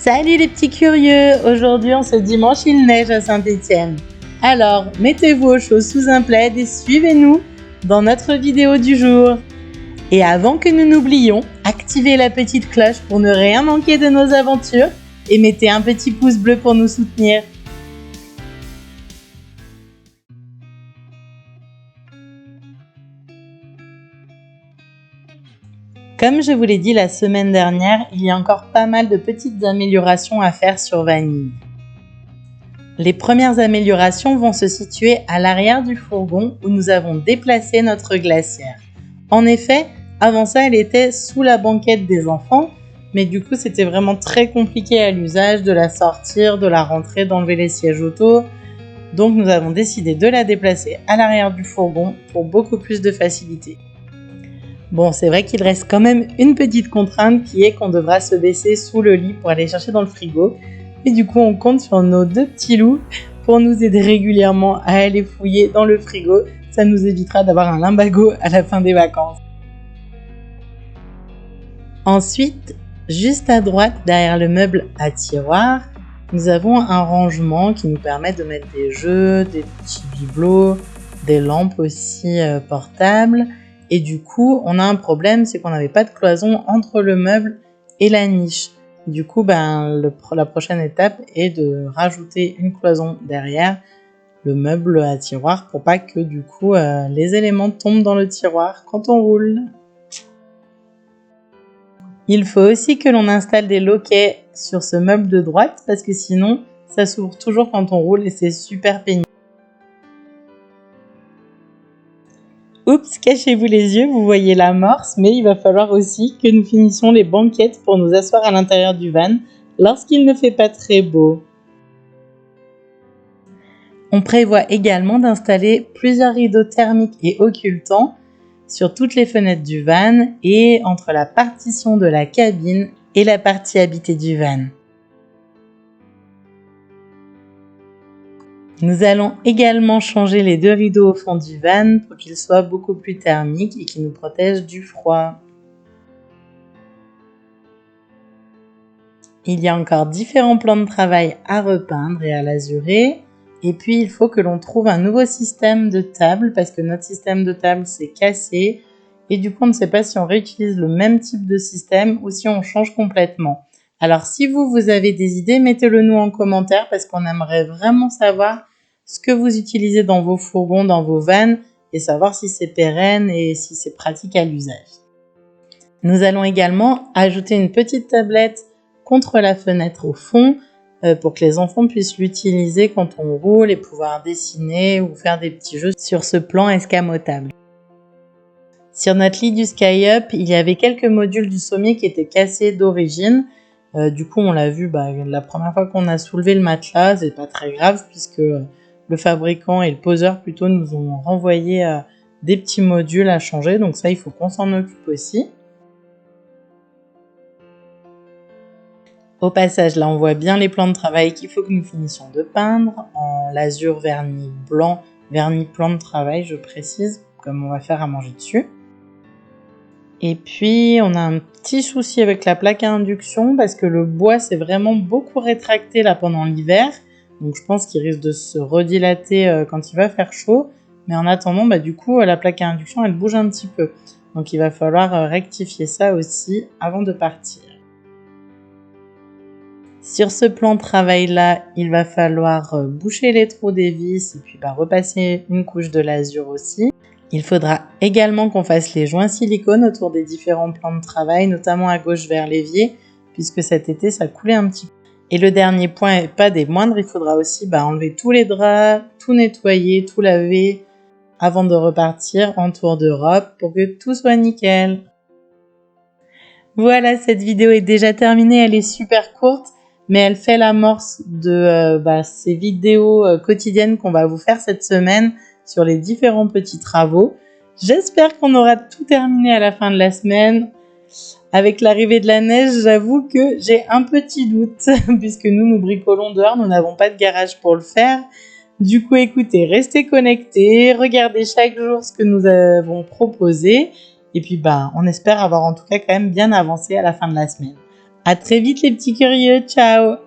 Salut les petits curieux! Aujourd'hui, en ce dimanche, il neige à Saint-Étienne. Alors, mettez-vous au chaud sous un plaid et suivez-nous dans notre vidéo du jour. Et avant que nous n'oublions, activez la petite cloche pour ne rien manquer de nos aventures et mettez un petit pouce bleu pour nous soutenir. Comme je vous l'ai dit la semaine dernière, il y a encore pas mal de petites améliorations à faire sur Vanille. Les premières améliorations vont se situer à l'arrière du fourgon où nous avons déplacé notre glacière. En effet, avant ça, elle était sous la banquette des enfants, mais du coup, c'était vraiment très compliqué à l'usage de la sortir, de la rentrer, d'enlever les sièges auto. Donc, nous avons décidé de la déplacer à l'arrière du fourgon pour beaucoup plus de facilité. Bon, c'est vrai qu'il reste quand même une petite contrainte qui est qu'on devra se baisser sous le lit pour aller chercher dans le frigo. Et du coup, on compte sur nos deux petits loups pour nous aider régulièrement à aller fouiller dans le frigo. Ça nous évitera d'avoir un limbago à la fin des vacances. Ensuite, juste à droite, derrière le meuble à tiroir, nous avons un rangement qui nous permet de mettre des jeux, des petits bibelots, des lampes aussi portables. Et du coup, on a un problème, c'est qu'on n'avait pas de cloison entre le meuble et la niche. Du coup, la prochaine étape est de rajouter une cloison derrière le meuble à tiroir pour pas que du coup les éléments tombent dans le tiroir quand on roule. Il faut aussi que l'on installe des loquets sur ce meuble de droite parce que sinon, ça s'ouvre toujours quand on roule et c'est super pénible. Oups, cachez-vous les yeux, vous voyez l'amorce, mais il va falloir aussi que nous finissions les banquettes pour nous asseoir à l'intérieur du van lorsqu'il ne fait pas très beau. On prévoit également d'installer plusieurs rideaux thermiques et occultants sur toutes les fenêtres du van et entre la partition de la cabine et la partie habitée du van. Nous allons également changer les deux rideaux au fond du van pour qu'ils soient beaucoup plus thermiques et qu'ils nous protègent du froid. Il y a encore différents plans de travail à repeindre et à lazurer. Et puis il faut que l'on trouve un nouveau système de table parce que notre système de table s'est cassé. Et du coup on ne sait pas si on réutilise le même type de système ou si on change complètement. Alors si vous avez des idées, mettez-le nous en commentaire parce qu'on aimerait vraiment savoir ce que vous utilisez dans vos fourgons, dans vos vannes et savoir si c'est pérenne et si c'est pratique à l'usage. Nous allons également ajouter une petite tablette contre la fenêtre au fond pour que les enfants puissent l'utiliser quand on roule et pouvoir dessiner ou faire des petits jeux sur ce plan escamotable. Sur notre lit du SkyUp, il y avait quelques modules du sommier qui étaient cassés d'origine. Du coup, on l'a vu la première fois qu'on a soulevé le matelas, c'est pas très grave puisque le fabricant et le poseur plutôt nous ont renvoyé des petits modules à changer. Donc ça, il faut qu'on s'en occupe aussi. Au passage, là, on voit bien les plans de travail qu'il faut que nous finissions de peindre en lasure vernis blanc, vernis plan de travail, je précise, comme on va faire à manger dessus. Et puis, on a un petit souci avec la plaque à induction parce que le bois s'est vraiment beaucoup rétracté là pendant l'hiver. Donc, je pense qu'il risque de se redilater quand il va faire chaud. Mais en attendant, du coup, la plaque à induction, elle bouge un petit peu. Donc, il va falloir rectifier ça aussi avant de partir. Sur ce plan de travail-là, il va falloir boucher les trous des vis et puis repasser une couche de lasure aussi. Il faudra également qu'on fasse les joints silicone autour des différents plans de travail, notamment à gauche vers l'évier, puisque cet été, ça coulait un petit peu. Et le dernier point, et pas des moindres, il faudra aussi enlever tous les draps, tout nettoyer, tout laver, avant de repartir en tour d'Europe pour que tout soit nickel. Voilà, cette vidéo est déjà terminée, elle est super courte, mais elle fait l'amorce de ces vidéos quotidiennes qu'on va vous faire cette semaine sur les différents petits travaux. J'espère qu'on aura tout terminé à la fin de la semaine. Avec l'arrivée de la neige, j'avoue que j'ai un petit doute, puisque nous bricolons dehors, nous n'avons pas de garage pour le faire. Du coup, écoutez, restez connectés, regardez chaque jour ce que nous avons proposé, et puis on espère avoir en tout cas quand même bien avancé à la fin de la semaine. À très vite les petits curieux, ciao!